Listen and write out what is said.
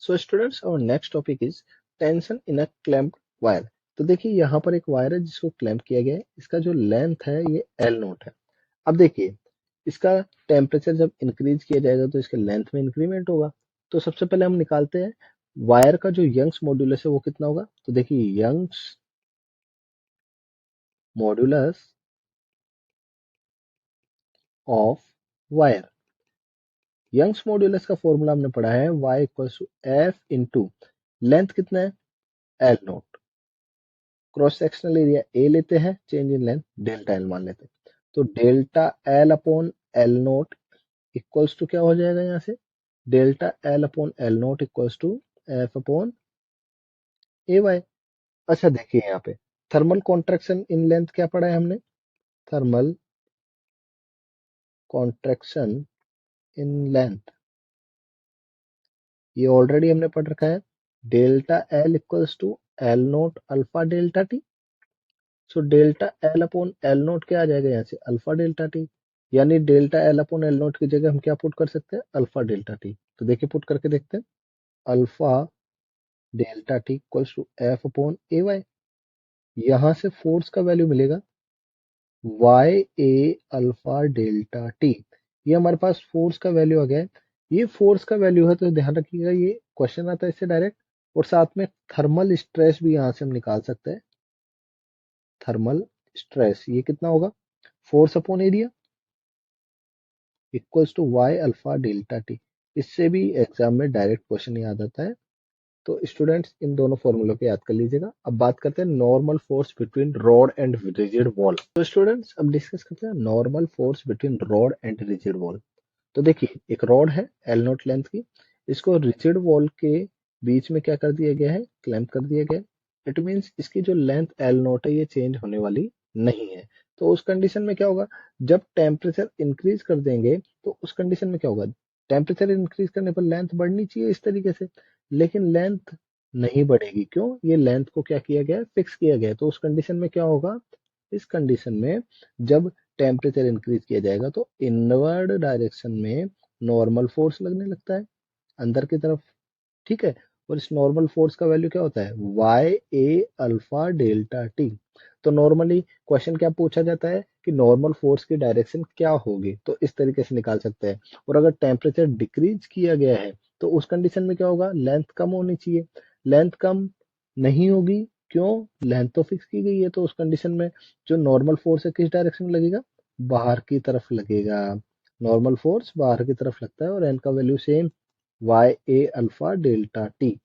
So students our next topic is tension in a clamped wire. तो देखिए यहाँ पर एक वायर है जिसको क्लैम्प किया गया है। इसका जो लेंथ है ये एल नोट है। अब देखिए इसका टेम्परेचर जब इंक्रीज किया जाएगा तो इसके लेंथ में इंक्रीमेंट होगा। तो सबसे पहले हम निकालते हैं वायर का जो यंग्स मॉड्यूलस है वो कितना होगा। तो देखिए Young's modulus of wire, Young's modulus का फॉर्मूला हमने पढ़ा है y equals to F into length कितना है L naught, cross sectional area A लेते हैं, change in length delta L मान लेते हैं। तो delta L upon L naught equals to क्या हो जाएगा यहाँ से, delta L upon L naught equals to F upon A Y. अच्छा देखिए यहाँ पे थर्मल कॉन्ट्रैक्शन इन लेंथ क्या पढ़ा है हमने, थर्मल कॉन्ट्रैक्शन इन लेंथ ये ऑलरेडी हमने पढ़ रखा है, delta L equals to L naught alpha delta T. So delta L upon L naught क्या आ जाएगा यहाँ से, अल्फा डेल्टा टी। यानी delta L upon L naught की जगह हम क्या पुट कर सकते हैं, अल्फा डेल्टा टी। तो देखिए पुट करके देखते हैं, alpha delta T equals to F upon A Y. यहाँ से फोर्स का वैल्यू मिलेगा Y A alpha delta T. ये हमारे पास फोर्स का वैल्यू आ गया है। ये फोर्स का वैल्यू है तो ध्यान रखिएगा ये क्वेश्चन आता है इससे डायरेक्ट। और साथ में थर्मल स्ट्रेस भी यहाँ से हम निकाल सकते हैं, थर्मल स्ट्रेस ये कितना होगा, force upon area equals to Y alpha delta T. इससे भी एग्जाम में डायरेक्ट क्वेश्चन याद आता है। तो स्टूडेंट्स इन दोनों फॉर्मूलों को याद कर लीजिएगा। अब बात करते हैं normal force between rod and rigid wall. तो स्टूडेंट्स अब डिस्कस करते हैं normal force between rod and rigid wall. तो देखिए एक रॉड है एल नोट लेंथ की, इसको रिजिड वॉल के बीच में क्या कर दिया गया है, क्लैंप कर दिया गया है। इट मीन्स इसकी जो लेंथ एल नोट है ये चेंज होने वाली नहीं है। तो उस कंडीशन में क्या होगा, जब टेम्परेचर इंक्रीज कर देंगे तो उस कंडीशन में क्या होगा, टेम्परेचर इंक्रीज करने पर लेंथ बढ़नी चाहिए इस तरीके से, लेकिन लेंथ नहीं बढ़ेगी। क्यों, ये लेंथ को क्या किया गया है, फिक्स किया गया है। तो उस कंडीशन में क्या होगा, इस कंडीशन में जब टेम्परेचर इंक्रीज किया जाएगा तो इनवर्ड डायरेक्शन में नॉर्मल फोर्स लगने लगता है अंदर की तरफ, ठीक है। और इस नॉर्मल फोर्स का वैल्यू क्या होता है, Y A alpha delta T. तो नॉर्मली क्वेश्चन क्या पूछा जाता है कि नॉर्मल फोर्स की डायरेक्शन क्या होगी, तो इस तरीके से निकाल सकते हैं। और अगर टेम्परेचर डिक्रीज किया गया है तो उस कंडीशन में क्या होगा, लेंथ कम होनी चाहिए, लेंथ कम नहीं होगी। क्यों, लेंथ तो फिक्स की गई है। तो उस कंडीशन में जो नॉर्मल फोर्स है किस डायरेक्शन में लगेगा, बाहर की तरफ लगेगा। नॉर्मल फोर्स बाहर की तरफ लगता है और एन का value same Y A alpha delta T.